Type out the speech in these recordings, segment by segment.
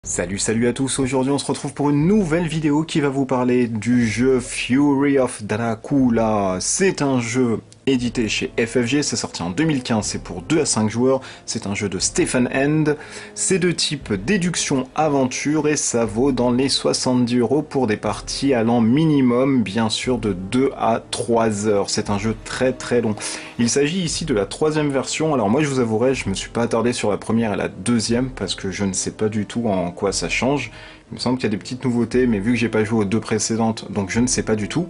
Salut à tous, aujourd'hui on se retrouve pour une nouvelle vidéo qui va vous parler du jeu Fury of Dracula. C'est un jeu édité chez FFG, c'est sorti en 2015, c'est pour 2 à 5 joueurs, c'est un jeu de Stephen Hand, c'est de type déduction aventure et ça vaut dans les 70 € pour des parties allant minimum bien sûr de 2 à 3 heures. C'est un jeu très long. Il s'agit ici de la 3e version, alors moi je vous avouerai, je me suis pas attardé sur la première et la 2e parce que je ne sais pas du tout en quoi ça change. Il me semble qu'il y a des petites nouveautés, mais vu que j'ai pas joué aux 2 précédentes, donc je ne sais pas du tout.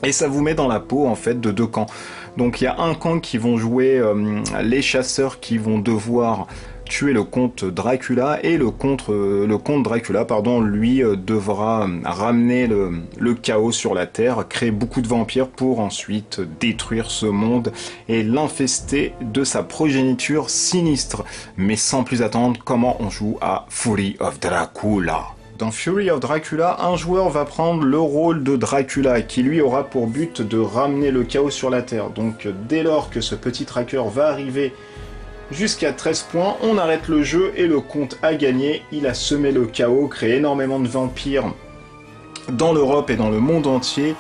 Et ça vous met dans la peau en fait de 2 camps. Donc il y a un camp qui vont jouer les chasseurs qui vont devoir tuer le comte Dracula et le comte Dracula pardon, lui devra ramener le chaos sur la terre, créer beaucoup de vampires pour ensuite détruire ce monde et l'infester de sa progéniture sinistre. Mais sans plus attendre, comment on joue à Fury of Dracula? Dans Fury of Dracula, un joueur va prendre le rôle de Dracula, qui lui aura pour but de ramener le chaos sur la Terre. Donc dès lors que ce petit tracker va arriver jusqu'à 13 points, on arrête le jeu et le comte a gagné. Il a semé le chaos, créé énormément de vampires dans l'Europe et dans le monde entier,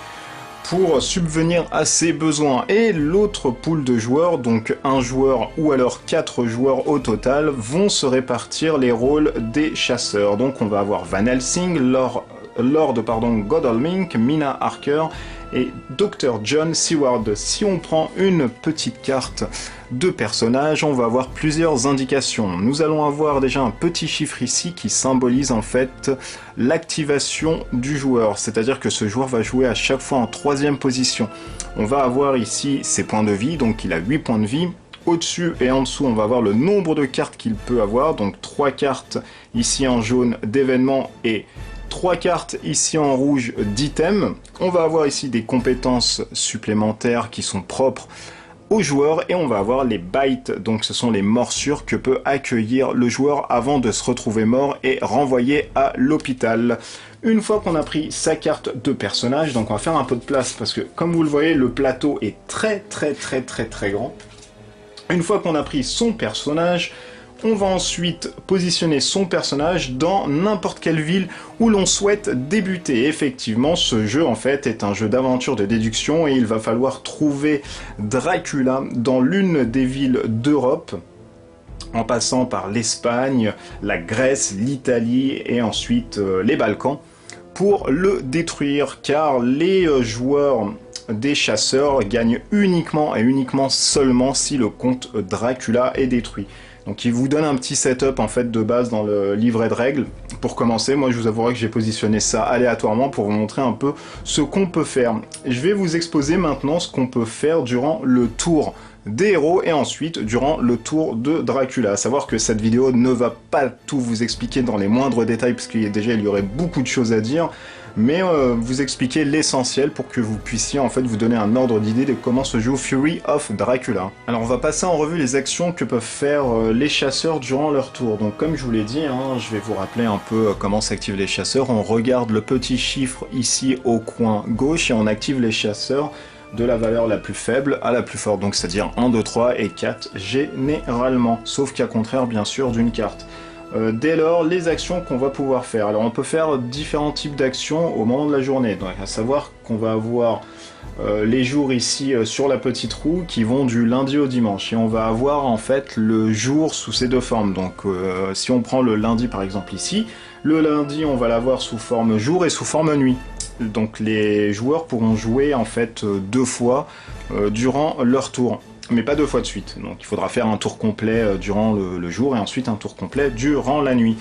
pour subvenir à ses besoins. Et l'autre pool de joueurs, donc un joueur ou alors 4 joueurs au total, vont se répartir les rôles des chasseurs. Donc on va avoir Van Helsing, Lord Godalming, Mina Harker et Dr. John Seward. Si on prend une petite carte de personnages, on va avoir plusieurs indications. Nous allons avoir déjà un petit chiffre ici qui symbolise en fait l'activation du joueur, c'est-à-dire que ce joueur va jouer à chaque fois en 3e position. On va avoir ici ses points de vie, donc il a 8 points de vie. Au-dessus et en dessous, on va avoir le nombre de cartes qu'il peut avoir, donc 3 cartes ici en jaune d'événements et 3 cartes ici en rouge d'items. On va avoir ici des compétences supplémentaires qui sont propres aux joueurs et on va avoir les bites, donc ce sont les morsures que peut accueillir le joueur avant de se retrouver mort et renvoyé à l'hôpital. Une fois qu'on a pris sa carte de personnage, donc on va faire un peu de place parce que comme vous le voyez, le plateau est très grand. Une fois qu'on a pris son personnage, on va ensuite positionner son personnage dans n'importe quelle ville où l'on souhaite débuter. Effectivement, ce jeu en fait est un jeu d'aventure de déduction et il va falloir trouver Dracula dans l'une des villes d'Europe, en passant par l'Espagne, la Grèce, l'Italie et ensuite les Balkans, pour le détruire, car les joueurs des chasseurs gagnent uniquement et uniquement seulement si le comte Dracula est détruit. Donc il vous donne un petit setup en fait de base dans le livret de règles. Pour commencer, moi je vous avouerai que j'ai positionné ça aléatoirement pour vous montrer un peu ce qu'on peut faire. Je vais vous exposer maintenant ce qu'on peut faire durant le tour des héros et ensuite durant le tour de Dracula. À savoir que cette vidéo ne va pas tout vous expliquer dans les moindres détails parce qu'il y aurait beaucoup de choses à dire, mais vous expliquer l'essentiel pour que vous puissiez en fait vous donner un ordre d'idée de comment se joue Fury of Dracula. Alors on va passer en revue les actions que peuvent faire les chasseurs durant leur tour. Donc comme je vous l'ai dit, je vais vous rappeler un peu comment s'activent les chasseurs. On regarde le petit chiffre ici au coin gauche et on active les chasseurs de la valeur la plus faible à la plus forte, donc c'est-à-dire 1, 2, 3 et 4 généralement, sauf qu'à contraire bien sûr d'une carte. Dès lors, les actions qu'on va pouvoir faire. Alors on peut faire différents types d'actions au moment de la journée, donc à savoir qu'on va avoir les jours ici sur la petite roue qui vont du lundi au dimanche, et on va avoir en fait le jour sous ces 2 formes. Donc si on prend le lundi par exemple ici, le lundi on va l'avoir sous forme jour et sous forme nuit. Donc les joueurs pourront jouer en fait 2 fois durant leur tour, mais pas 2 fois de suite. Donc il faudra faire un tour complet durant le jour et ensuite un tour complet durant la nuit.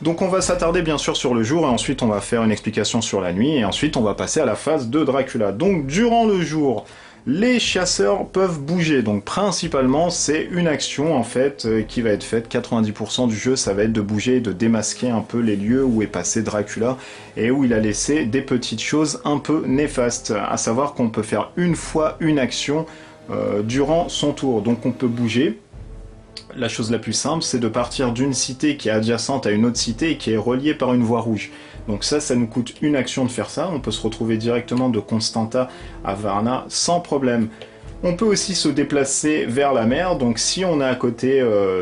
Donc on va s'attarder bien sûr sur le jour et ensuite on va faire une explication sur la nuit et ensuite on va passer à la phase de Dracula. Donc durant le jour, les chasseurs peuvent bouger, donc principalement c'est une action en fait qui va être faite, 90% du jeu ça va être de bouger et de démasquer un peu les lieux où est passé Dracula et où il a laissé des petites choses un peu néfastes, à savoir qu'on peut faire une fois une action durant son tour, donc on peut bouger. La chose la plus simple, c'est de partir d'une cité qui est adjacente à une autre cité et qui est reliée par une voie rouge. Donc ça nous coûte une action de faire ça. On peut se retrouver directement de Constanta à Varna sans problème. On peut aussi se déplacer vers la mer, donc si on est à côté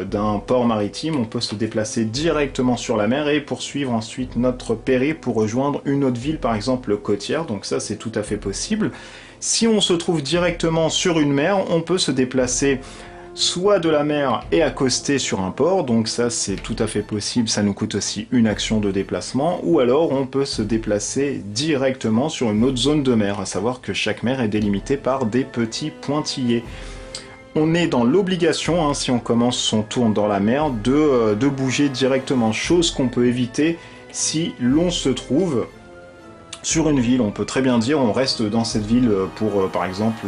d'un port maritime, on peut se déplacer directement sur la mer et poursuivre ensuite notre périple pour rejoindre une autre ville, par exemple côtière, donc ça c'est tout à fait possible. Si on se trouve directement sur une mer, on peut se déplacer soit de la mer et accoster sur un port, donc ça c'est tout à fait possible, ça nous coûte aussi une action de déplacement, ou alors on peut se déplacer directement sur une autre zone de mer, à savoir que chaque mer est délimitée par des petits pointillés. On est dans l'obligation, hein, si on commence son tour dans la mer, de bouger directement, chose qu'on peut éviter si l'on se trouve sur une ville. On peut très bien dire on reste dans cette ville pour par exemple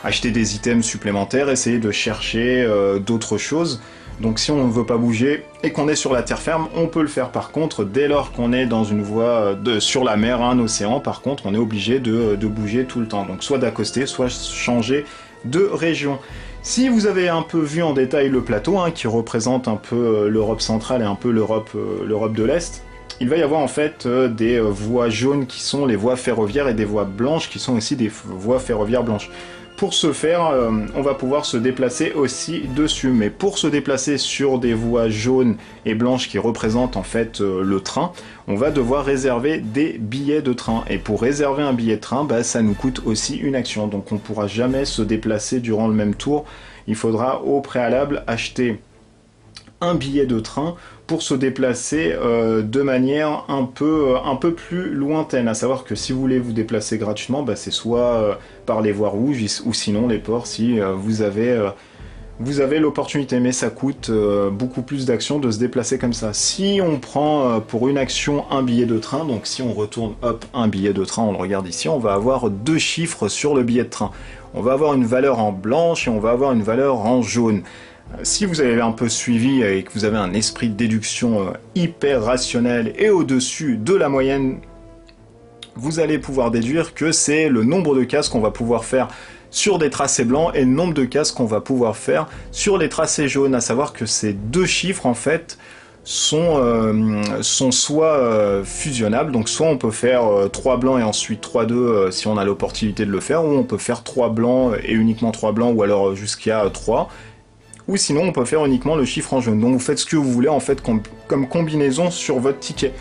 acheter des items supplémentaires, essayer de chercher d'autres choses. Donc si on ne veut pas bouger et qu'on est sur la terre ferme, on peut le faire. Par contre, dès lors qu'on est dans une voie sur la mer, un océan, par contre, on est obligé de bouger tout le temps. Donc soit d'accoster, soit changer de région. Si vous avez un peu vu en détail le plateau, hein, qui représente un peu l'Europe centrale et un peu l'Europe de l'Est, il va y avoir en fait des voies jaunes qui sont les voies ferroviaires et des voies blanches qui sont aussi des voies ferroviaires blanches. Pour ce faire, on va pouvoir se déplacer aussi dessus, mais pour se déplacer sur des voies jaunes et blanches qui représentent en fait le train, on va devoir réserver des billets de train. Et pour réserver un billet de train, bah, ça nous coûte aussi une action, donc on ne pourra jamais se déplacer durant le même tour. Il faudra au préalable acheter un billet de train pour se déplacer de manière un peu plus lointaine, à savoir que si vous voulez vous déplacer gratuitement, bah, c'est soit par les voies rouges ou sinon les ports si vous avez l'opportunité, mais ça coûte beaucoup plus d'actions de se déplacer comme ça. Si on prend pour une action un billet de train, donc si on retourne hop un billet de train, on le regarde ici, on va avoir 2 chiffres sur le billet de train. On va avoir une valeur en blanche et on va avoir une valeur en jaune. Si vous avez un peu suivi et que vous avez un esprit de déduction hyper rationnel et au-dessus de la moyenne, vous allez pouvoir déduire que c'est le nombre de cases qu'on va pouvoir faire sur des tracés blancs et le nombre de cases qu'on va pouvoir faire sur les tracés jaunes, à savoir que ces 2 chiffres en fait sont soit fusionnables, donc soit on peut faire 3 blancs et ensuite 3-2 si on a l'opportunité de le faire, ou on peut faire 3 blancs et uniquement 3 blancs, ou alors jusqu'à 3. Ou sinon on peut faire uniquement le chiffre en jaune. Donc vous faites ce que vous voulez en fait comme combinaison sur votre ticket.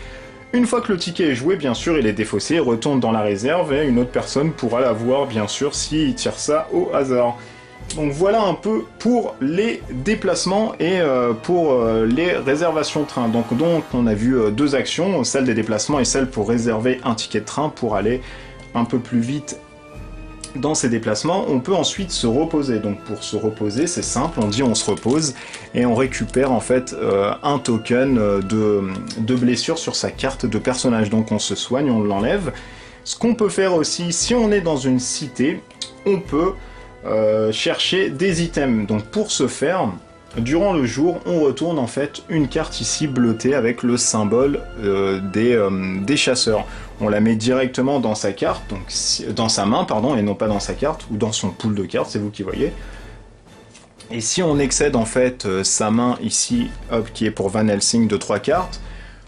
Une fois que le ticket est joué, bien sûr, il est défaussé, il retourne dans la réserve et une autre personne pourra l'avoir, bien sûr, s'il tire ça au hasard. Donc voilà un peu pour les déplacements et pour les réservations de train. Donc on a vu 2 actions, celle des déplacements et celle pour réserver un ticket de train pour aller un peu plus vite dans ces déplacements. On peut ensuite se reposer. Donc pour se reposer, c'est simple, on dit on se repose et on récupère en fait un token de blessure sur sa carte de personnage. Donc on se soigne, on l'enlève. Ce qu'on peut faire aussi, si on est dans une cité, on peut chercher des items. Donc pour ce faire, durant le jour, on retourne en fait une carte ici bleutée avec le symbole des chasseurs. On la met directement dans sa carte, donc dans sa main, pardon, et non pas dans sa carte, ou dans son pool de cartes, c'est vous qui voyez. Et si on excède en fait sa main ici, hop, qui est pour Van Helsing de 3 cartes,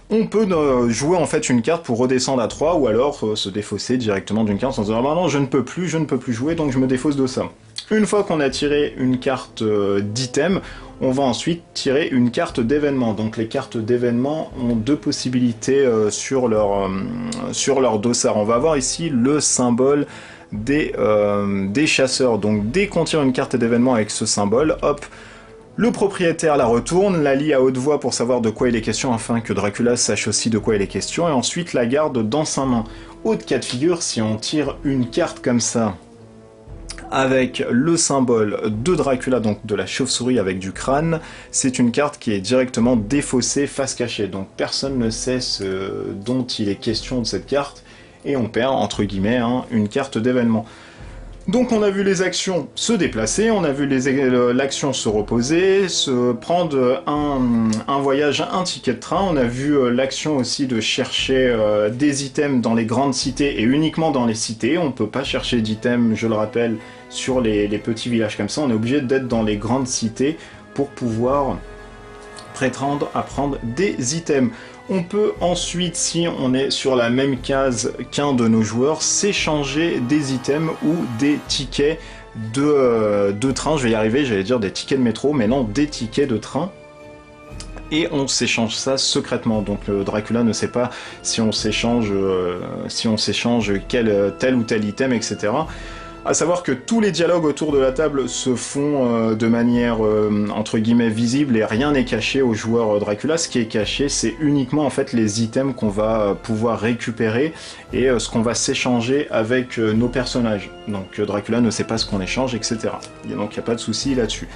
on peut jouer en fait une carte pour redescendre à 3, ou alors se défausser directement d'une carte en disant ah non, je ne peux plus jouer, donc je me défausse de ça. Une fois qu'on a tiré une carte d'item, on va ensuite tirer une carte d'événement. Donc les cartes d'événement ont 2 possibilités sur leur dossard. On va avoir ici le symbole des chasseurs. Donc dès qu'on tire une carte d'événement avec ce symbole, hop, le propriétaire la retourne, la lit à haute voix pour savoir de quoi il est question afin que Dracula sache aussi de quoi il est question, et ensuite la garde dans sa main. Autre cas de figure, si on tire une carte comme ça, avec le symbole de Dracula, donc de la chauve-souris avec du crâne, c'est une carte qui est directement défaussée face cachée, donc personne ne sait ce dont il est question de cette carte, et on perd, entre guillemets, hein, une carte d'événement. Donc on a vu les actions se déplacer, on a vu l'action se reposer, se prendre un voyage, un ticket de train, on a vu l'action aussi de chercher des items dans les grandes cités et uniquement dans les cités. On ne peut pas chercher d'items, je le rappelle, sur les petits villages comme ça, on est obligé d'être dans les grandes cités pour pouvoir prétendre à prendre des items. On peut ensuite, si on est sur la même case qu'un de nos joueurs, s'échanger des items ou des tickets de train, je vais y arriver, j'allais dire des tickets de métro, mais non, des tickets de train. Et on s'échange ça secrètement, donc Dracula ne sait pas si on s'échange tel ou tel item, etc. À savoir que tous les dialogues autour de la table se font de manière entre guillemets visible et rien n'est caché au joueur Dracula. Ce qui est caché, c'est uniquement en fait les items qu'on va pouvoir récupérer et ce qu'on va s'échanger avec nos personnages. Donc Dracula ne sait pas ce qu'on échange, etc. Et donc il n'y a pas de souci là-dessus.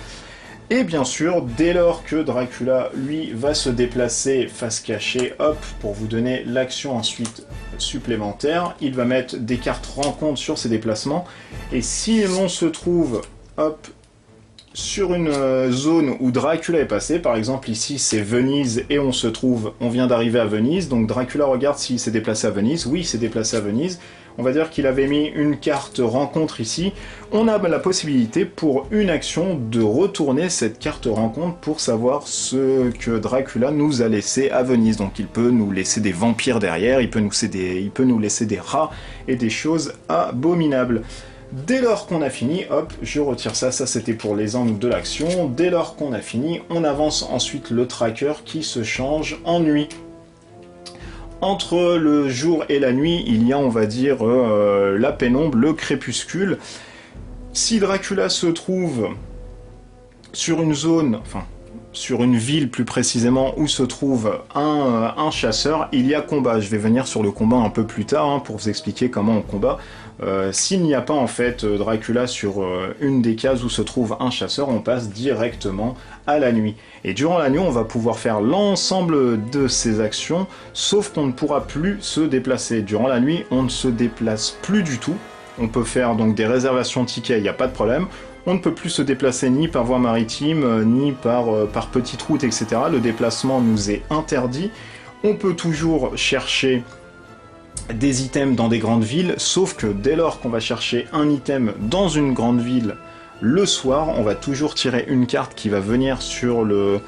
Et bien sûr, dès lors que Dracula, lui, va se déplacer face cachée, hop, pour vous donner l'action ensuite supplémentaire, il va mettre des cartes rencontres sur ses déplacements, et si l'on se trouve, hop, sur une zone où Dracula est passé, par exemple ici c'est Venise et on vient d'arriver à Venise, donc Dracula regarde s'il s'est déplacé à Venise, oui il s'est déplacé à Venise, on va dire qu'il avait mis une carte rencontre ici, on a la possibilité pour une action de retourner cette carte rencontre pour savoir ce que Dracula nous a laissé à Venise, donc il peut nous laisser des vampires derrière, il peut nous laisser des rats et des choses abominables. Dès lors qu'on a fini, hop, je retire ça, ça c'était pour les angles de l'action. Dès lors qu'on a fini, on avance ensuite le tracker qui se change en nuit. Entre le jour et la nuit, il y a, on va dire, la pénombre, le crépuscule. Si Dracula se trouve sur une zone, enfin, sur une ville plus précisément, où se trouve un chasseur, il y a combat. Je vais venir sur le combat un peu plus tard, pour vous expliquer comment on combat. S'il n'y a pas en fait Dracula sur une des cases où se trouve un chasseur, on passe directement à la nuit. Et durant la nuit, on va pouvoir faire l'ensemble de ces actions, sauf qu'on ne pourra plus se déplacer. Durant la nuit, on ne se déplace plus du tout. On peut faire donc des réservations de tickets, il n'y a pas de problème. On ne peut plus se déplacer ni par voie maritime, ni par petite route, etc. Le déplacement nous est interdit. On peut toujours chercher des items dans des grandes villes, sauf que dès lors qu'on va chercher un item dans une grande ville le soir, on va toujours tirer une carte qui va venir sur dans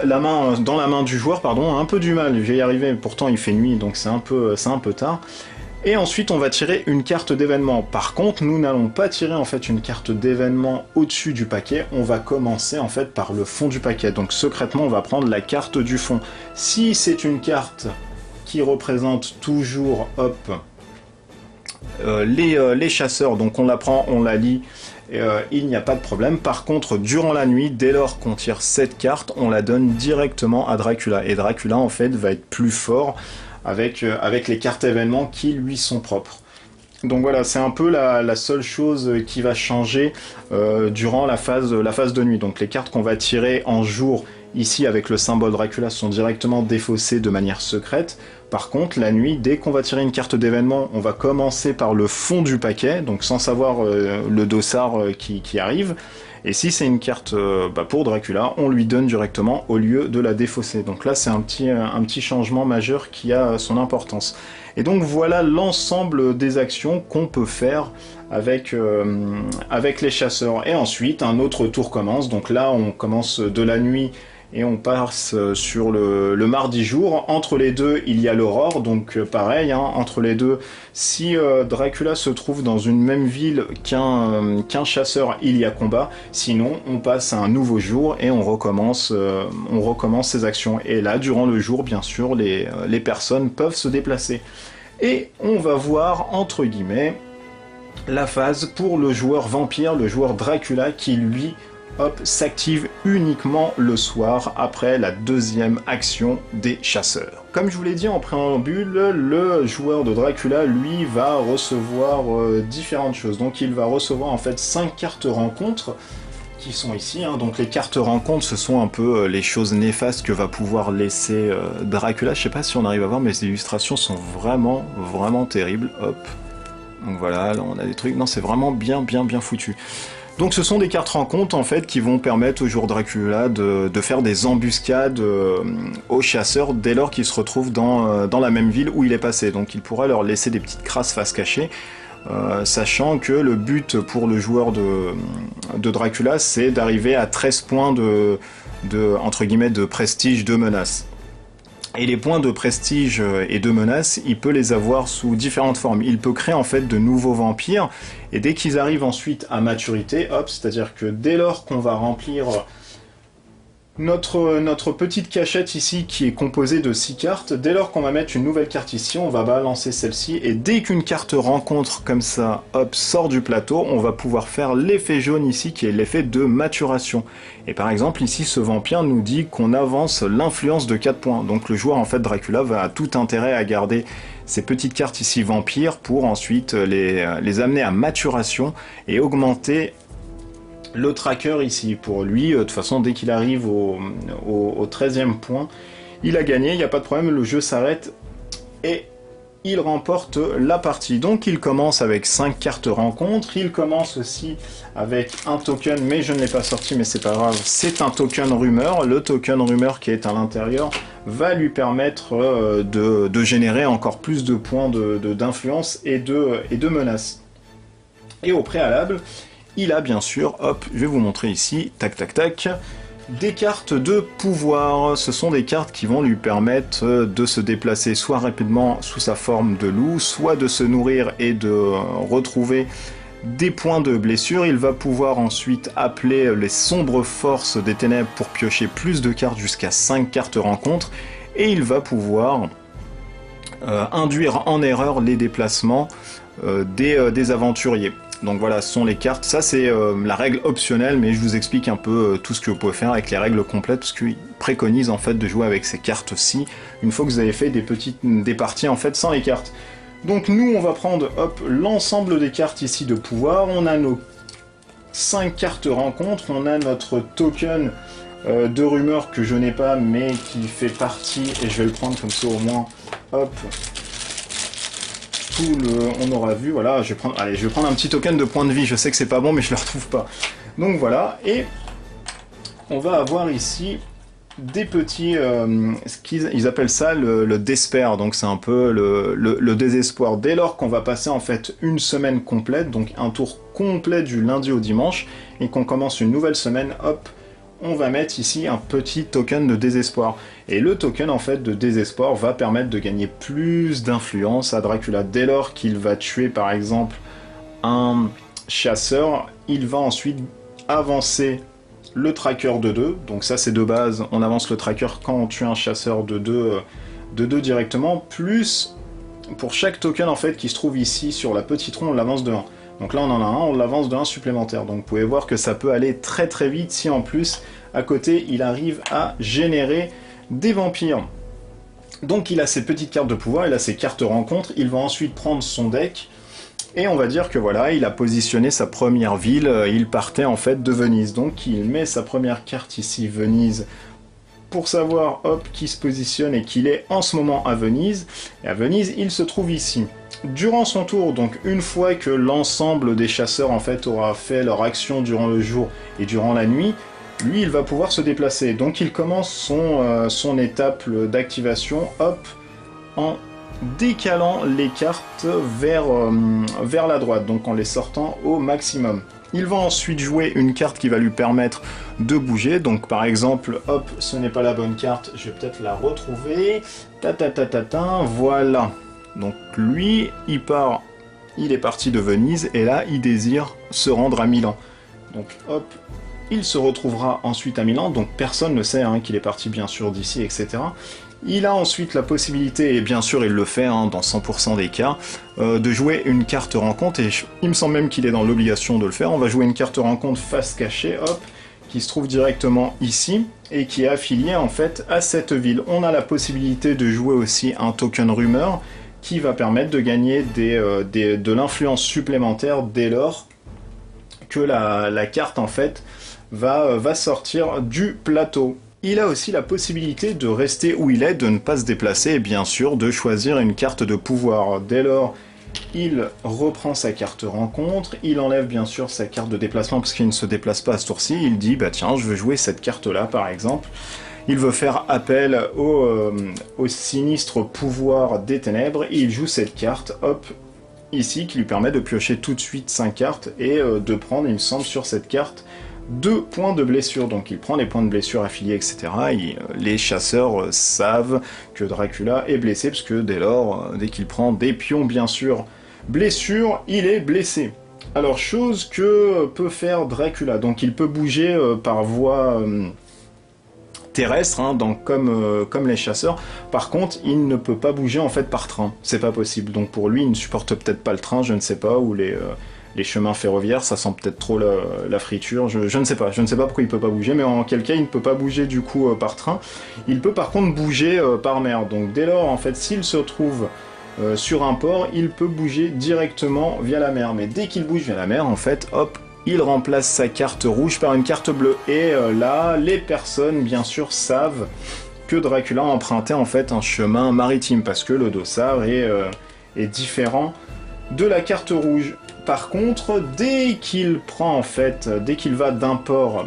la main du joueur, pardon, un peu du mal, je vais y arriver, pourtant il fait nuit donc c'est un peu tard. Et ensuite on va tirer une carte d'événement. Par contre, nous n'allons pas tirer en fait une carte d'événement au-dessus du paquet, on va commencer en fait par le fond du paquet. Donc secrètement on va prendre la carte du fond. Si c'est une carte qui représente toujours, hop, les chasseurs, donc on la prend, on la lit, il n'y a pas de problème. Par contre, durant la nuit, dès lors qu'on tire cette carte, on la donne directement à Dracula. Et Dracula, en fait, va être plus fort avec les cartes événements qui lui sont propres. Donc voilà, c'est un peu la seule chose qui va changer durant la phase de nuit. Donc les cartes qu'on va tirer en jour, ici avec le symbole Dracula, sont directement défaussées de manière secrète. Par contre, la nuit, dès qu'on va tirer une carte d'événement, on va commencer par le fond du paquet, donc sans savoir le dossard qui arrive. Et si c'est une carte pour Dracula, on lui donne directement au lieu de la défausser. Donc là, c'est un petit changement majeur qui a son importance. Et donc voilà l'ensemble des actions qu'on peut faire avec les chasseurs. Et ensuite, un autre tour commence. Donc là, on commence de la nuit et on passe sur le mardi jour. Entre les deux, il y a l'aurore, donc pareil, entre les deux, si Dracula se trouve dans une même ville qu'un chasseur, il y a combat. Sinon, on passe à un nouveau jour et on recommence ses actions. Et là, durant le jour, bien sûr, les personnes peuvent se déplacer. Et on va voir, entre guillemets, la phase pour le joueur vampire, le joueur Dracula, qui lui, hop, s'active uniquement le soir après la deuxième action des chasseurs. Comme je vous l'ai dit en préambule, le joueur de Dracula, lui, va recevoir différentes choses. Donc il va recevoir en fait 5 cartes rencontres qui sont ici. Donc les cartes rencontres, ce sont un peu les choses néfastes que va pouvoir laisser Dracula. Je sais pas si on arrive à voir, mais les illustrations sont vraiment, vraiment terribles. Hop. Donc voilà, là on a des trucs. Non, c'est vraiment bien foutu. Donc ce sont des cartes rencontres en fait qui vont permettre au joueur Dracula de faire des embuscades aux chasseurs dès lors qu'ils se retrouvent dans la même ville où il est passé. Donc il pourra leur laisser des petites crasses face cachée, sachant que le but pour le joueur de Dracula, c'est d'arriver à 13 points entre guillemets de prestige de menace. Et les points de prestige et de menace, il peut les avoir sous différentes formes. Il peut créer en fait de nouveaux vampires, et dès qu'ils arrivent ensuite à maturité, hop, c'est-à-dire que dès lors qu'on va remplir notre petite cachette ici qui est composée de 6 cartes, dès lors qu'on va mettre une nouvelle carte ici, on va balancer celle-ci, et dès qu'une carte rencontre comme ça, hop, sort du plateau, on va pouvoir faire l'effet jaune ici qui est l'effet de maturation. Et par exemple ici ce vampire nous dit qu'on avance l'influence de 4 points, donc le joueur en fait Dracula va tout intérêt à garder ces petites cartes ici vampires pour ensuite les amener à maturation et augmenter le tracker ici. Pour lui, de toute façon, dès qu'il arrive au 13e point, il a gagné, il n'y a pas de problème, le jeu s'arrête et il remporte la partie. Donc il commence avec 5 cartes rencontres, il commence aussi avec un token, mais je ne l'ai pas sorti, mais c'est pas grave, c'est un token rumeur. Le token rumeur qui est à l'intérieur va lui permettre de générer encore plus de points d'influence et de menaces. Et au préalable, il a bien sûr, hop, je vais vous montrer ici, tac tac tac, des cartes de pouvoir. Ce sont des cartes qui vont lui permettre de se déplacer soit rapidement sous sa forme de loup, soit de se nourrir et de retrouver des points de blessure. Il va pouvoir ensuite appeler les sombres forces des ténèbres pour piocher plus de cartes jusqu'à 5 cartes rencontres, et il va pouvoir induire en erreur les déplacements des aventuriers. Donc voilà, ce sont les cartes, ça c'est la règle optionnelle, mais je vous explique un peu tout ce que vous pouvez faire avec les règles complètes, parce qu'ils préconisent en fait de jouer avec ces cartes-ci, une fois que vous avez fait des parties en fait sans les cartes. Donc nous on va prendre hop l'ensemble des cartes ici de pouvoir, on a nos 5 cartes rencontres, on a notre token de rumeur que je n'ai pas mais qui fait partie, et je vais le prendre comme ça au moins, hop, on aura vu, voilà, je vais prendre un petit token de point de vie, je sais que c'est pas bon mais je le retrouve pas. Donc voilà, et on va avoir ici des petits, ils appellent ça le despair, donc c'est un peu le désespoir. Dès lors qu'on va passer en fait une semaine complète, donc un tour complet du lundi au dimanche, et qu'on commence une nouvelle semaine, hop, on va mettre ici un petit token de désespoir. Et le token en fait de désespoir va permettre de gagner plus d'influence à Dracula. Dès lors qu'il va tuer par exemple un chasseur, il va ensuite avancer le tracker de 2. Donc ça c'est de base, on avance le tracker quand on tue un chasseur de 2 directement, plus pour chaque token en fait qui se trouve ici sur la petite ronde, on l'avance de 1. Donc là on en a un, on l'avance de 1 supplémentaire. Donc vous pouvez voir que ça peut aller très très vite si en plus à côté il arrive à générer des vampires. Donc il a ses petites cartes de pouvoir, il a ses cartes rencontres, il va ensuite prendre son deck et on va dire que voilà, il a positionné sa première ville, il partait en fait de Venise. Donc il met sa première carte ici, Venise, pour savoir hop qui se positionne et qu'il est en ce moment à Venise. Et à Venise, il se trouve ici. Durant son tour, donc une fois que l'ensemble des chasseurs en fait aura fait leur action durant le jour et durant la nuit, lui il va pouvoir se déplacer. Donc il commence son étape d'activation, hop, en décalant les cartes vers la droite, donc en les sortant au maximum. Il va ensuite jouer une carte qui va lui permettre de bouger, donc par exemple, hop, ce n'est pas la bonne carte, je vais peut-être la retrouver, voilà. Donc lui, il est parti de Venise, et là, il désire se rendre à Milan. Donc hop, il se retrouvera ensuite à Milan, donc personne ne sait qu'il est parti bien sûr d'ici, etc. Il a ensuite la possibilité, et bien sûr il le fait dans 100% des cas, de jouer une carte rencontre, et il me semble même qu'il est dans l'obligation de le faire. On va jouer une carte rencontre face cachée, hop, qui se trouve directement ici, et qui est affiliée en fait à cette ville. On a la possibilité de jouer aussi un token rumeur, qui va permettre de gagner de l'influence supplémentaire dès lors que la carte en fait va sortir du plateau. Il a aussi la possibilité de rester où il est, de ne pas se déplacer, et bien sûr de choisir une carte de pouvoir. Dès lors, il reprend sa carte rencontre, il enlève bien sûr sa carte de déplacement parce qu'il ne se déplace pas à ce tour-ci, il dit bah tiens je veux jouer cette carte-là par exemple. Il veut faire appel au sinistre pouvoir des ténèbres, et il joue cette carte, hop, ici, qui lui permet de piocher tout de suite 5 cartes, et de prendre, il me semble, sur cette carte, 2 points de blessure. Donc il prend les points de blessure affiliés, etc. Et les chasseurs savent que Dracula est blessé, parce que dès lors, dès qu'il prend des pions, bien sûr, blessure, il est blessé. Alors, chose que peut faire Dracula, donc il peut bouger par voie terrestre, hein, donc comme les chasseurs. Par contre, il ne peut pas bouger en fait par train, c'est pas possible. Donc pour lui, il ne supporte peut-être pas le train, je ne sais pas, ou les chemins ferroviaires, ça sent peut-être trop la friture, je ne sais pas pourquoi il peut pas bouger, mais en quel cas il ne peut pas bouger du coup par train. Il peut par contre bouger par mer, donc dès lors, en fait, s'il se trouve sur un port, il peut bouger directement via la mer, mais dès qu'il bouge via la mer, en fait, hop, il remplace sa carte rouge par une carte bleue. Et là, les personnes, bien sûr, savent que Dracula a emprunté en fait un chemin maritime, parce que le dossard est différent de la carte rouge. Par contre, dès qu'il prend en fait, dès qu'il va d'un port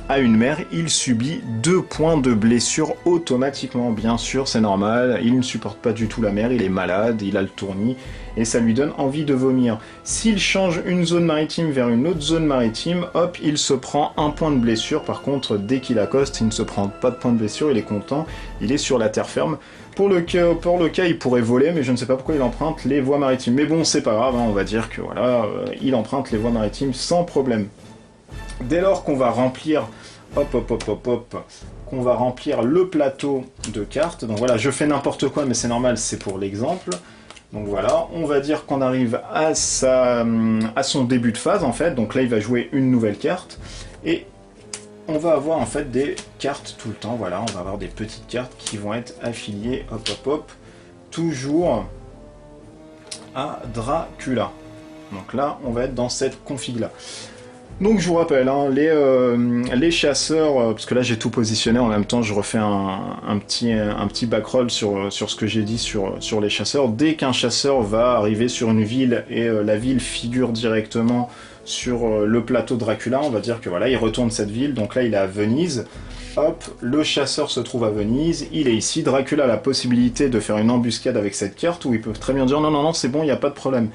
à une mer, il subit 2 points de blessure automatiquement. Bien sûr, c'est normal, il ne supporte pas du tout la mer, il est malade, il a le tournis, et ça lui donne envie de vomir. S'il change une zone maritime vers une autre zone maritime, hop, il se prend 1 point de blessure. Par contre, dès qu'il accoste, il ne se prend pas de point de blessure, il est content, il est sur la terre ferme. Pour le cas, il pourrait voler, mais je ne sais pas pourquoi il emprunte les voies maritimes. Mais bon, c'est pas grave, hein, on va dire que voilà, il emprunte les voies maritimes sans problème. Dès lors qu'on va remplir, qu'on va remplir le plateau de cartes, donc voilà, je fais n'importe quoi, mais c'est normal, c'est pour l'exemple. Donc voilà, on va dire qu'on arrive à son début de phase, en fait. Donc là, il va jouer une nouvelle carte, et on va avoir en fait des cartes tout le temps, voilà, on va avoir des petites cartes qui vont être affiliées, toujours à Dracula. Donc là, on va être dans cette config-là. Donc je vous rappelle, hein, les chasseurs, parce que là j'ai tout positionné, en même temps je refais un petit backroll sur ce que j'ai dit sur les chasseurs. Dès qu'un chasseur va arriver sur une ville, et la ville figure directement sur le plateau Dracula, on va dire que voilà, il retourne cette ville, donc là il est à Venise. Hop, le chasseur se trouve à Venise, il est ici, Dracula a la possibilité de faire une embuscade avec cette carte, où il peut très bien dire non, c'est bon, il n'y a pas de problème.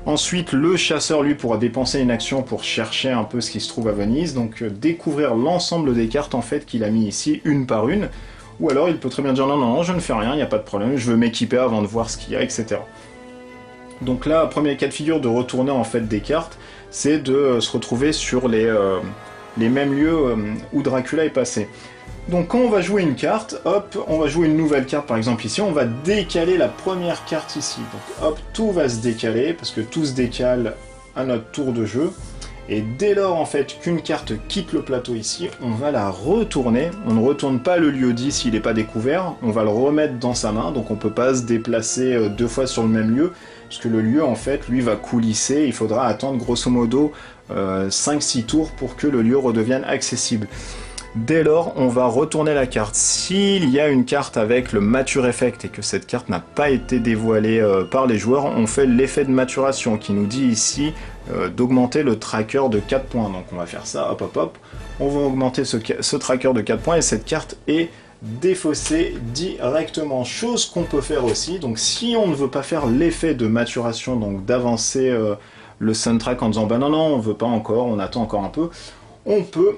Ensuite, le chasseur, lui, pourra dépenser une action pour chercher un peu ce qui se trouve à Venise, donc découvrir l'ensemble des cartes en fait qu'il a mis ici, une par une, ou alors il peut très bien dire non, je ne fais rien, il n'y a pas de problème, je veux m'équiper avant de voir ce qu'il y a, etc. Donc là, premier cas de figure de retourner en fait des cartes, c'est de se retrouver sur les mêmes lieux où Dracula est passé. Donc quand on va jouer une carte, hop, on va jouer une nouvelle carte par exemple ici, on va décaler la première carte ici. Donc hop, tout va se décaler, parce que tout se décale à notre tour de jeu. Et dès lors en fait qu'une carte quitte le plateau ici, on va la retourner. On ne retourne pas le lieu dit s'il n'est pas découvert, on va le remettre dans sa main, donc on ne peut pas se déplacer 2 fois sur le même lieu, parce que le lieu en fait lui va coulisser, il faudra attendre grosso modo 5-6 tours pour que le lieu redevienne accessible. Dès lors, on va retourner la carte. S'il y a une carte avec le Mature Effect et que cette carte n'a pas été dévoilée par les joueurs, on fait l'effet de maturation qui nous dit ici d'augmenter le tracker de 4 points. Donc on va faire ça, hop, on va augmenter ce tracker de 4 points et cette carte est défaussée directement. Chose qu'on peut faire aussi, donc si on ne veut pas faire l'effet de maturation, donc d'avancer le soundtrack en disant bah non, on veut pas encore, on attend encore un peu, on peut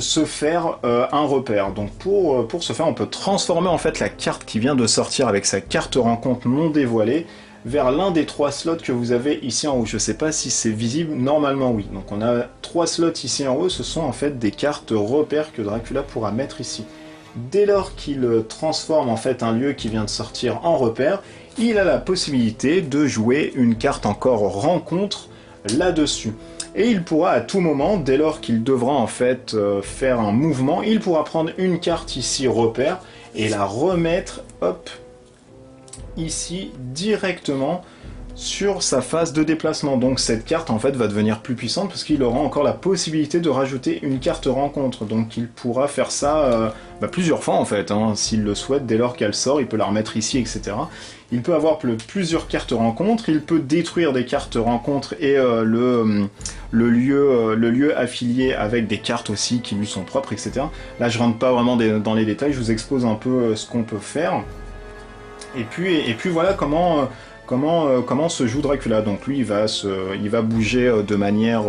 se faire un repère. Donc pour ce faire, on peut transformer en fait la carte qui vient de sortir avec sa carte rencontre non dévoilée vers l'un des 3 slots que vous avez ici en haut. Je ne sais pas si c'est visible, normalement oui. Donc on a 3 slots ici en haut, ce sont en fait des cartes repères que Dracula pourra mettre ici. Dès lors qu'il transforme en fait un lieu qui vient de sortir en repère, il a la possibilité de jouer une carte encore rencontre là-dessus. Et il pourra à tout moment, dès lors qu'il devra en fait faire un mouvement, il pourra prendre une carte ici repère et la remettre, hop, ici directement sur sa phase de déplacement. Donc cette carte en fait va devenir plus puissante parce qu'il aura encore la possibilité de rajouter une carte rencontre. Donc il pourra faire ça plusieurs fois en fait, hein, s'il le souhaite. Dès lors qu'elle sort, il peut la remettre ici, etc. Il peut avoir plusieurs cartes rencontres, il peut détruire des cartes rencontres et le lieu affilié avec des cartes aussi qui lui sont propres, etc. Là je rentre pas vraiment dans les détails, je vous expose un peu ce qu'on peut faire. Et puis voilà comment se joue Dracula. Donc lui il va bouger de manière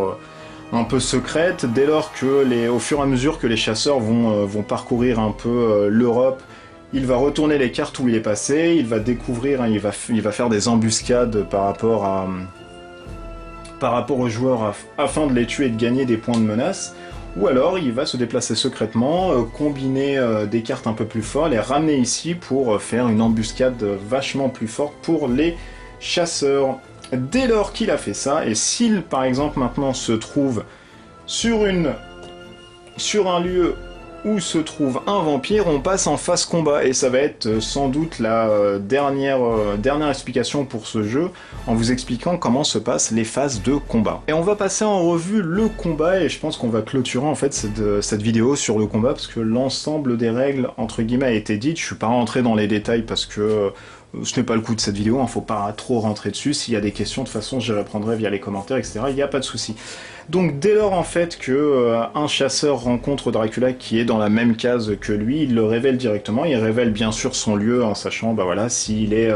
un peu secrète, dès lors que au fur et à mesure que les chasseurs vont parcourir un peu l'Europe, il va retourner les cartes où il est passé, il va découvrir, hein, il va faire des embuscades par rapport aux joueurs afin de les tuer et de gagner des points de menace, ou alors il va se déplacer secrètement, combiner des cartes un peu plus fortes, les ramener ici pour faire une embuscade vachement plus forte pour les chasseurs. Dès lors qu'il a fait ça, et s'il par exemple maintenant se trouve sur un lieu où se trouve un vampire, on passe en phase combat, et ça va être sans doute la dernière explication pour ce jeu, en vous expliquant comment se passent les phases de combat. Et on va passer en revue le combat, et je pense qu'on va clôturer en fait cette vidéo sur le combat, parce que l'ensemble des règles, entre guillemets, a été dites. Je suis pas rentré dans les détails parce que ce n'est pas le coup de cette vidéo, hein, faut pas trop rentrer dessus. S'il y a des questions, de toute façon, j'y répondrai via les commentaires, etc. Il n'y a pas de souci. Donc dès lors en fait que un chasseur rencontre Dracula qui est dans la même case que lui, il le révèle directement. Il révèle bien sûr son lieu en sachant, bah voilà, s'il est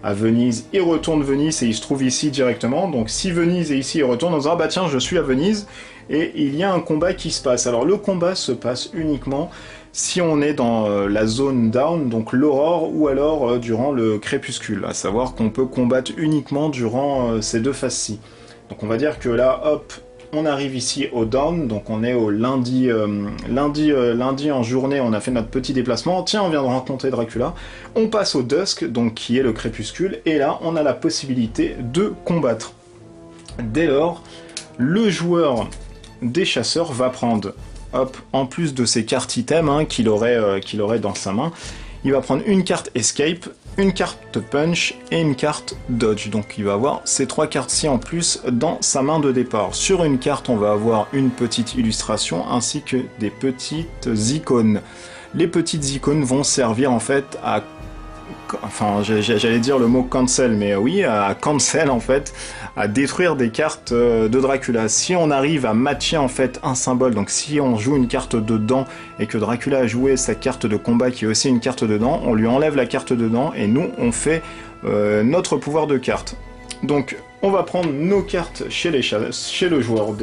à Venise, il retourne Venise et il se trouve ici directement. Donc si Venise est ici, il retourne en disant ah bah tiens, je suis à Venise, et il y a un combat qui se passe. Alors le combat se passe uniquement si on est dans la zone down, donc l'aurore, ou alors durant le crépuscule, à savoir qu'on peut combattre uniquement durant ces deux phases-ci. Donc on va dire que là, hop, on arrive ici au down, donc on est au lundi, lundi en journée, on a fait notre petit déplacement, tiens, on vient de rencontrer Dracula, on passe au dusk, donc qui est le crépuscule, et là, on a la possibilité de combattre. Dès lors, le joueur des chasseurs va prendre, hop, en plus de ses cartes items hein, qu'il aurait dans sa main, il va prendre une carte escape, une carte punch et une carte dodge. Donc il va avoir ces trois cartes-ci en plus dans sa main de départ. Sur une carte, on va avoir une petite illustration ainsi que des petites icônes. Les petites icônes vont servir en fait à... Enfin, j'allais dire le mot cancel, mais oui, à cancel en fait, à détruire des cartes de Dracula. Si on arrive à matcher en fait un symbole, donc si on joue une carte dedans et que Dracula a joué sa carte de combat qui est aussi une carte dedans, on lui enlève la carte dedans et nous on fait notre pouvoir de carte. Donc on va prendre nos cartes chez le joueur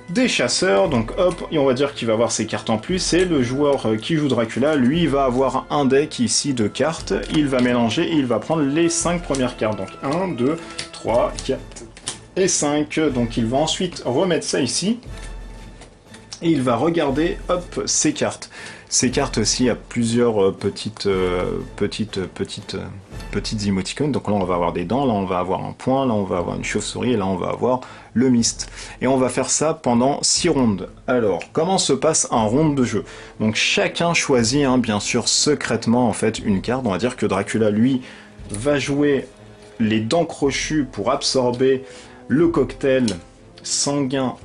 des chasseurs, donc hop, et on va dire qu'il va avoir ses cartes en plus, et le joueur qui joue Dracula, lui, va avoir un deck ici de cartes, il va mélanger et il va prendre les 5 premières cartes, donc 1, 2, 3, 4 et 5, donc il va ensuite remettre ça ici, et il va regarder, hop, ses cartes. Ces cartes aussi, il y a plusieurs petites émoticônes. Donc là, on va avoir des dents, là, on va avoir un point, là, on va avoir une chauve-souris, et là, on va avoir le mist. Et on va faire ça pendant 6 rondes. Alors, comment se passe un round de jeu? Donc chacun choisit, hein, bien sûr, secrètement, en fait, une carte. On va dire que Dracula, lui, va jouer les dents crochues pour absorber le cocktail sanguin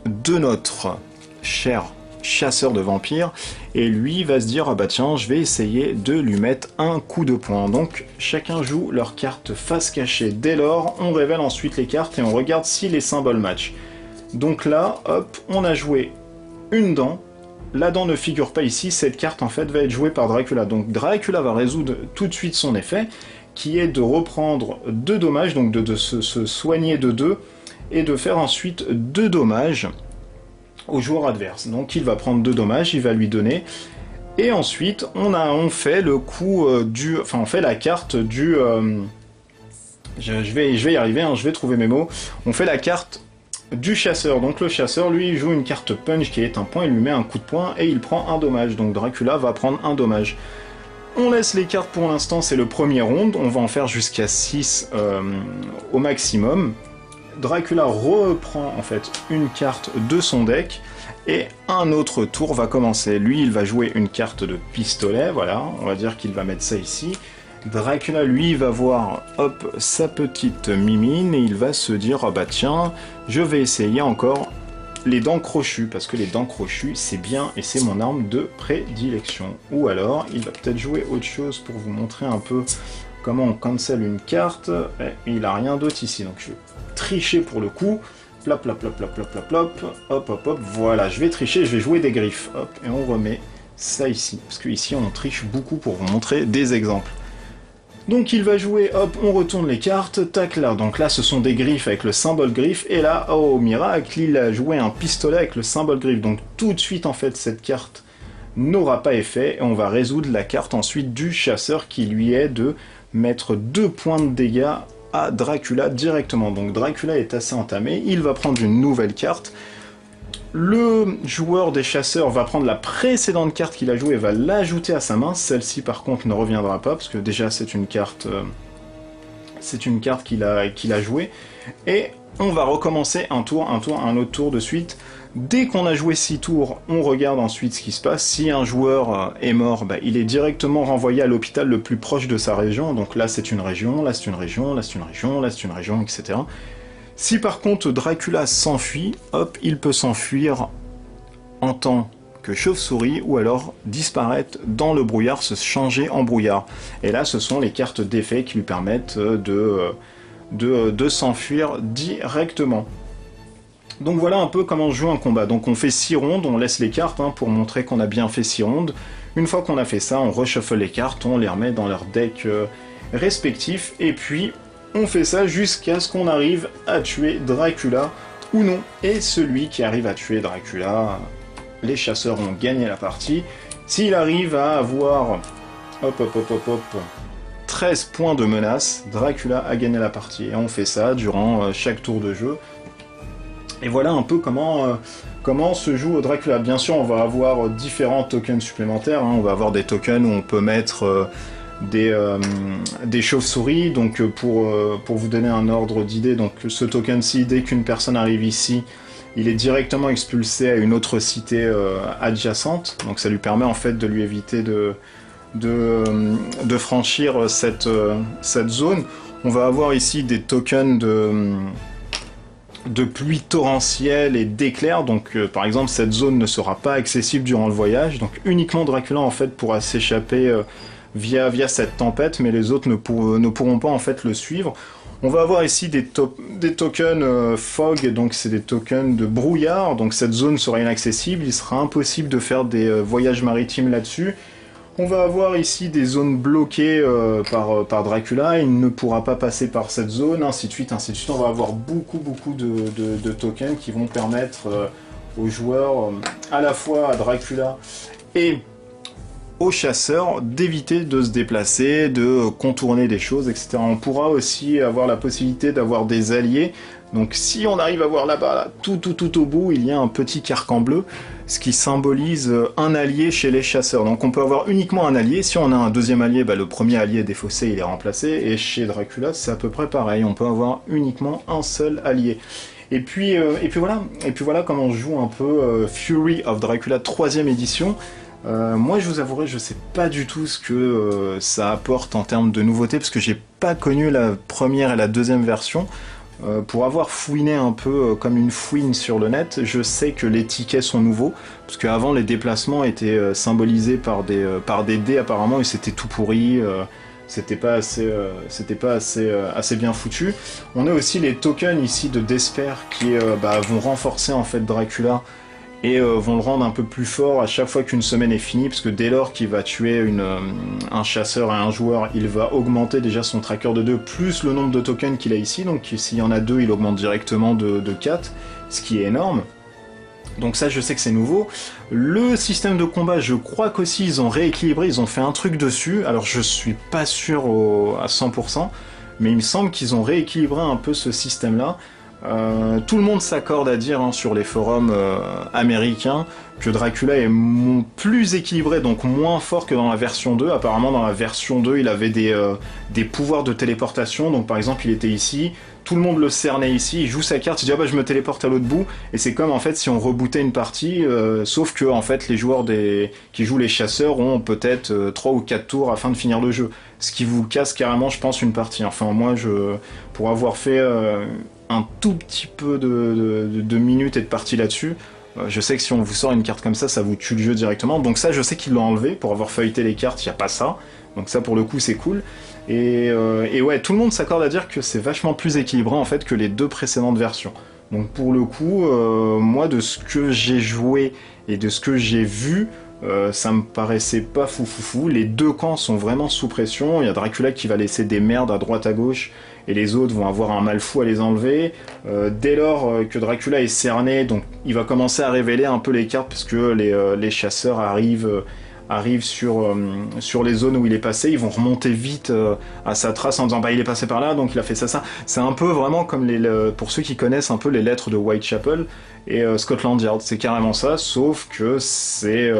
de notre cher chasseur de vampires, et lui va se dire ah bah tiens, je vais essayer de lui mettre un coup de poing. Donc chacun joue leur carte face cachée. Dès lors, on révèle ensuite les cartes et on regarde si les symboles matchent. Donc là, hop, on a joué une dent. La dent ne figure pas ici, cette carte en fait va être jouée par Dracula. Donc Dracula va résoudre tout de suite son effet, qui est de reprendre 2 dommages, donc de se soigner de 2, et de faire ensuite 2 dommages au joueur adverse. Donc il va prendre 2 dommages, il va lui donner, et ensuite on fait le coup on fait la carte du je vais y arriver, hein, je vais trouver mes mots. On fait la carte du chasseur. Donc le chasseur, lui, il joue une carte punch qui est un point, il lui met un coup de poing et il prend un dommage. Donc Dracula va prendre un dommage. On laisse les cartes pour l'instant, c'est le premier round, on va en faire jusqu'à 6 au maximum. Dracula reprend en fait une carte de son deck et un autre tour va commencer. Lui, il va jouer une carte de pistolet, voilà, on va dire qu'il va mettre ça ici. Dracula, lui, va voir, hop, sa petite mimine et il va se dire, ah bah tiens, je vais essayer encore les dents crochues, parce que les dents crochues, c'est bien et c'est mon arme de prédilection. Ou alors, il va peut-être jouer autre chose pour vous montrer un peu comment on cancel une carte. Et il a rien d'autre ici, donc je vais tricher pour le coup. Plop, plop, plop, plop, plop, plop, plop, hop, hop, hop, voilà, je vais tricher, je vais jouer des griffes. Hop, et on remet ça ici, parce que ici on triche beaucoup pour vous montrer des exemples. Donc il va jouer, hop, on retourne les cartes, tac là, donc là ce sont des griffes avec le symbole griffe, et là, oh miracle, il a joué un pistolet avec le symbole griffe, donc tout de suite en fait cette carte n'aura pas effet, et on va résoudre la carte ensuite du chasseur qui lui est de mettre 2 points de dégâts à Dracula directement. Donc Dracula est assez entamé, il va prendre une nouvelle carte. Le joueur des chasseurs va prendre la précédente carte qu'il a jouée et va l'ajouter à sa main. Celle-ci par contre ne reviendra pas, parce que déjà c'est une carte qu'il a jouée. Et on va recommencer un autre tour de suite. Dès qu'on a joué 6 tours, on regarde ensuite ce qui se passe. Si un joueur est mort, bah, il est directement renvoyé à l'hôpital le plus proche de sa région. Donc là c'est une région, là c'est une région, là c'est une région, là c'est une région, etc. Si par contre Dracula s'enfuit, hop, il peut s'enfuir en tant que chauve-souris ou alors disparaître dans le brouillard, se changer en brouillard. Et là ce sont les cartes d'effet qui lui permettent de s'enfuir directement. Donc voilà un peu comment on joue un combat. Donc on fait 6 rondes, on laisse les cartes pour montrer qu'on a bien fait 6 rondes. Une fois qu'on a fait ça, on reshuffle les cartes, on les remet dans leur deck respectif, et puis on fait ça jusqu'à ce qu'on arrive à tuer Dracula ou non. Et celui qui arrive à tuer Dracula, les chasseurs ont gagné la partie. S'il arrive à avoir 13 points de menace, Dracula a gagné la partie. Et on fait ça durant chaque tour de jeu. Et voilà un peu comment se joue Dracula. Bien sûr, on va avoir différents tokens supplémentaires. On va avoir des tokens où on peut mettre des chauves-souris. Donc pour vous donner un ordre d'idée, donc ce token-ci, dès qu'une personne arrive ici, il est directement expulsé à une autre cité adjacente. Donc ça lui permet en fait de lui éviter de franchir cette zone. On va avoir ici des tokens de pluie torrentielle et d'éclairs, donc par exemple cette zone ne sera pas accessible durant le voyage, donc uniquement Dracula en fait pourra s'échapper via cette tempête, mais les autres ne pourront pas en fait le suivre. On va avoir ici des tokens fog, donc c'est des tokens de brouillard, donc cette zone sera inaccessible, il sera impossible de faire des voyages maritimes là-dessus. On va avoir ici des zones bloquées par Dracula, il ne pourra pas passer par cette zone, ainsi de suite, ainsi de suite. On va avoir beaucoup de tokens qui vont permettre aux joueurs, à la fois à Dracula et aux chasseurs, d'éviter de se déplacer, de contourner des choses, etc. On pourra aussi avoir la possibilité d'avoir des alliés. Donc si on arrive à voir là-bas, là, tout au bout, il y a un petit carcan bleu, ce qui symbolise un allié chez les chasseurs. Donc on peut avoir uniquement un allié. Si on a un deuxième allié, bah, le premier allié est défaussé, il est remplacé. Et chez Dracula, c'est à peu près pareil. On peut avoir uniquement un seul allié. Et puis voilà comment on joue un peu Fury of Dracula 3ème édition. Moi je vous avouerai, je sais pas du tout ce que ça apporte en termes de nouveautés, parce que j'ai pas connu la première et la deuxième version. Pour avoir fouiné un peu comme une fouine sur le net, je sais que les tickets sont nouveaux, parce qu'avant les déplacements étaient symbolisés par des dés apparemment, et c'était tout pourri, c'était pas assez bien foutu. On a aussi les tokens ici de Despair qui vont renforcer en fait Dracula, et vont le rendre un peu plus fort à chaque fois qu'une semaine est finie, parce que dès lors qu'il va tuer un chasseur et un joueur, il va augmenter déjà son tracker de 2, plus le nombre de tokens qu'il a ici, donc s'il y en a 2, il augmente directement de 4, ce qui est énorme. Donc ça, je sais que c'est nouveau. Le système de combat, je crois qu'aussi ils ont rééquilibré, ils ont fait un truc dessus, alors je suis pas sûr à 100%, mais il me semble qu'ils ont rééquilibré un peu ce système-là. Tout le monde s'accorde à dire sur les forums américains que Dracula est plus équilibré, donc moins fort que dans la version 2. Apparemment dans la version 2 il avait des pouvoirs de téléportation, donc par exemple il était ici, tout le monde le cernait ici, il joue sa carte, il dit ah bah je me téléporte à l'autre bout, et c'est comme en fait si on rebootait une partie, sauf que en fait les joueurs qui jouent les chasseurs ont peut-être 3 ou 4 tours afin de finir le jeu, ce qui vous casse carrément je pense une partie. Enfin moi pour avoir fait un tout petit peu de minutes et de parties là-dessus, je sais que si on vous sort une carte comme ça vous tue le jeu directement, donc ça je sais qu'ils l'ont enlevé, pour avoir feuilleté les cartes, il n'y a pas ça, donc ça pour le coup c'est cool, et ouais, tout le monde s'accorde à dire que c'est vachement plus équilibré en fait que les 2 précédentes versions. Donc pour le coup, moi de ce que j'ai joué et de ce que j'ai vu, Ça me paraissait pas fou. Les deux camps sont vraiment sous pression. Il y a Dracula qui va laisser des merdes à droite à gauche et les autres vont avoir un mal fou à les enlever. Dès lors que Dracula est cerné, donc il va commencer à révéler un peu les cartes parce que les chasseurs arrivent sur les zones où il est passé, ils vont remonter vite à sa trace en disant bah il est passé par là donc il a fait ça. C'est un peu vraiment comme pour ceux qui connaissent un peu les lettres de Whitechapel et Scotland Yard, c'est carrément ça, sauf que c'est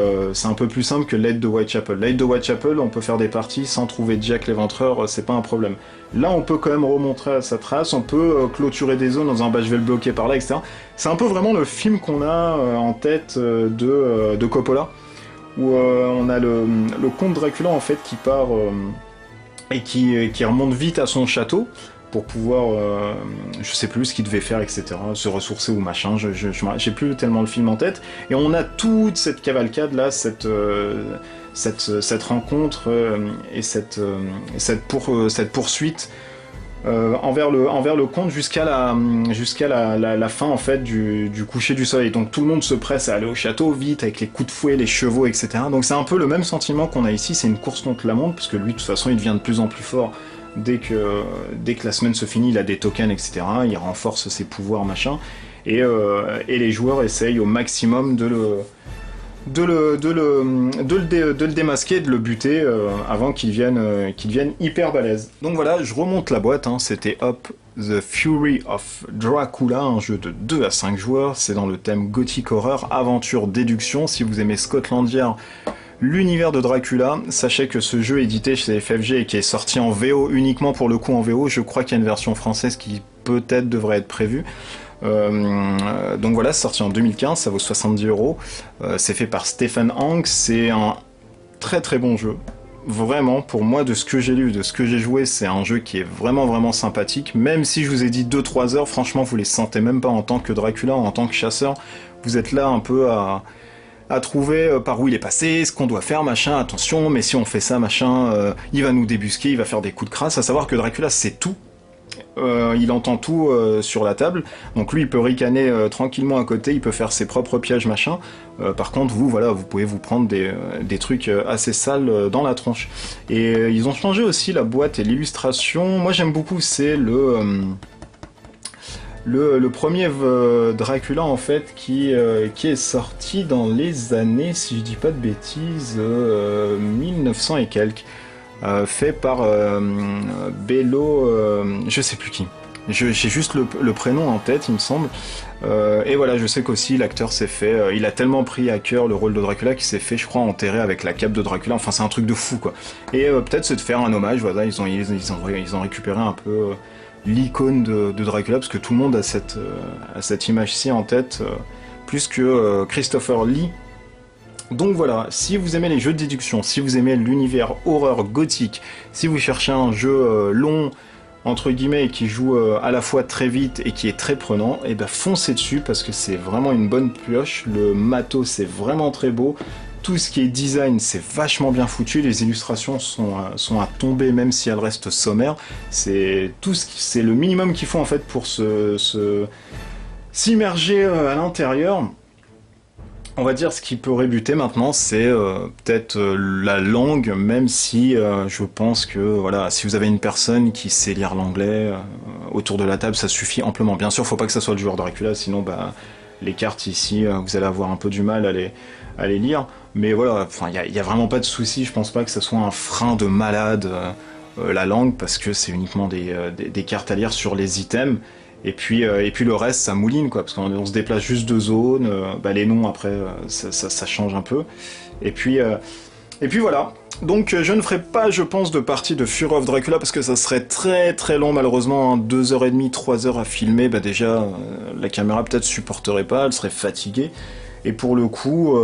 un peu plus simple que l'aide de Whitechapel. L'aide de Whitechapel, on peut faire des parties sans trouver Jack l'Éventreur, c'est pas un problème. Là on peut quand même remontrer à sa trace, on peut clôturer des zones en disant bah je vais le bloquer par là, etc. C'est un peu vraiment le film qu'on a en tête de Coppola, où on a le comte Dracula en fait qui part et qui remonte vite à son château pour pouvoir, je sais plus ce qu'il devait faire, etc., se ressourcer ou machin, j'ai plus tellement le film en tête, et on a toute cette cavalcade là, cette rencontre et cette poursuite envers le comte jusqu'à la fin en fait du coucher du soleil. Donc tout le monde se presse à aller au château vite avec les coups de fouet, les chevaux, etc. Donc c'est un peu le même sentiment qu'on a ici, c'est une course contre la montre, parce que lui de toute façon il devient de plus en plus fort dès que la semaine se finit, il a des tokens, etc. Il renforce ses pouvoirs, machin, et les joueurs essayent au maximum de le démasquer, de le buter avant qu'il devienne hyper balèze. Donc voilà, je remonte la boîte, hein, c'était Hop, The Fury of Dracula, un jeu de 2 à 5 joueurs, c'est dans le thème gothic horreur, aventure, déduction. Si vous aimez Scotland Yard, l'univers de Dracula, sachez que ce jeu édité chez FFG et qui est sorti en VO, uniquement pour le coup en VO, je crois qu'il y a une version française qui peut-être devrait être prévue. Donc voilà, c'est sorti en 2015, ça vaut 70€. C'est fait par Stephen Hanks, c'est un très très bon jeu. Vraiment, pour moi, de ce que j'ai lu, de ce que j'ai joué, c'est un jeu qui est vraiment sympathique. Même si je vous ai dit 2-3 heures, franchement, vous les sentez même pas en tant que Dracula, en tant que chasseur. Vous êtes là un peu à trouver par où il est passé, ce qu'on doit faire, machin, attention, mais si on fait ça, machin, il va nous débusquer, il va faire des coups de crasse. À savoir que Dracula, c'est tout. Il entend tout sur la table, donc lui il peut ricaner tranquillement à côté, il peut faire ses propres pièges machin. Par contre vous voilà, vous pouvez vous prendre des trucs assez sales dans la tronche. Et ils ont changé aussi la boîte et l'illustration. Moi j'aime beaucoup, c'est le premier Dracula en fait qui est sorti dans les années, si je dis pas de bêtises, 1900 et quelques. Fait par Bello, je sais plus qui. J'ai juste le prénom en tête, il me semble. Et voilà, je sais qu'aussi l'acteur s'est fait... il a tellement pris à cœur le rôle de Dracula qu'il s'est fait, je crois, enterrer avec la cape de Dracula. Enfin, c'est un truc de fou, quoi. Et peut-être c'est de faire un hommage, voilà, ils ont récupéré un peu l'icône de Dracula, parce que tout le monde a cette image-ci en tête, plus que Christopher Lee. Donc voilà, si vous aimez les jeux de déduction, si vous aimez l'univers horreur gothique, si vous cherchez un jeu long, entre guillemets, qui joue à la fois très vite et qui est très prenant, et ben foncez dessus parce que c'est vraiment une bonne pioche, le matos c'est vraiment très beau, tout ce qui est design c'est vachement bien foutu, les illustrations sont à tomber même si elles restent sommaires, c'est le minimum qu'il faut en fait pour s'immerger à l'intérieur. On va dire ce qui peut rébuter maintenant, c'est peut-être la langue, même si je pense que voilà, si vous avez une personne qui sait lire l'anglais autour de la table, ça suffit amplement. Bien sûr, faut pas que ça soit le joueur Dracula, sinon bah, les cartes ici, vous allez avoir un peu du mal à les lire. Mais voilà, enfin, il y a vraiment pas de souci. Je pense pas que ça soit un frein de malade la langue, parce que c'est uniquement des cartes à lire sur les items. Et puis le reste, ça mouline, quoi, parce qu'on se déplace juste de zones, bah les noms, après, ça change un peu. Et puis voilà. Donc je ne ferai pas, je pense, de partie de Fury of Dracula, parce que ça serait très très long, malheureusement, hein, 2h30, 3 heures à filmer, bah déjà, la caméra peut-être supporterait pas, elle serait fatiguée. Et pour le coup,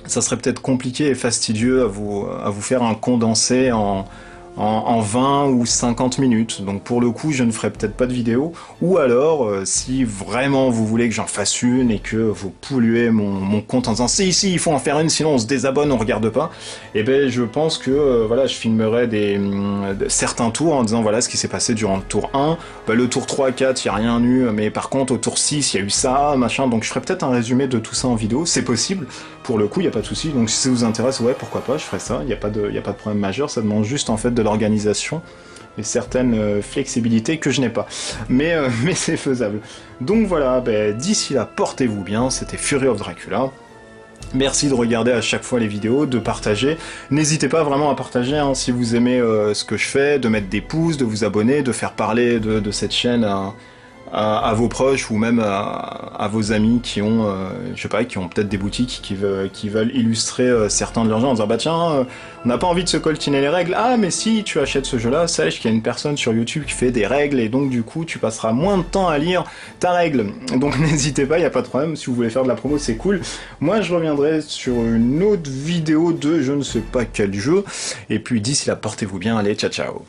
ça serait peut-être compliqué et fastidieux à vous faire un condensé en en 20 ou 50 minutes. Donc pour le coup, je ne ferai peut-être pas de vidéo. Ou alors, si vraiment vous voulez que j'en fasse une et que vous polluez mon compte en disant si, il faut en faire une, sinon on se désabonne, on regarde pas, et ben je pense que voilà, je filmerai certains tours en disant voilà ce qui s'est passé durant le tour 1, bah, le tour 3, 4, il n'y a rien eu, mais par contre au tour 6, il y a eu ça, machin, donc je ferai peut-être un résumé de tout ça en vidéo, c'est possible, pour le coup, il n'y a pas de souci, donc si ça vous intéresse, ouais, pourquoi pas, je ferai ça, il n'y a pas de problème majeur, ça demande juste en fait de l'organisation et certaines flexibilités que je n'ai pas. Mais c'est faisable. Donc voilà, d'ici là, portez-vous bien, c'était Fury of Dracula. Merci de regarder à chaque fois les vidéos, de partager. N'hésitez pas vraiment à partager hein, si vous aimez ce que je fais, de mettre des pouces, de vous abonner, de faire parler de cette chaîne à vos proches ou même à vos amis qui ont, je sais pas, qui ont peut-être des boutiques qui veulent illustrer certains de leurs jeux en disant bah tiens, on n'a pas envie de se coltiner les règles. Ah mais si tu achètes ce jeu-là, sache qu'il y a une personne sur YouTube qui fait des règles et donc du coup tu passeras moins de temps à lire ta règle. Donc n'hésitez pas, il n'y a pas de problème. Si vous voulez faire de la promo, c'est cool. Moi je reviendrai sur une autre vidéo de je ne sais pas quel jeu. Et puis d'ici là, portez-vous bien. Allez, ciao ciao.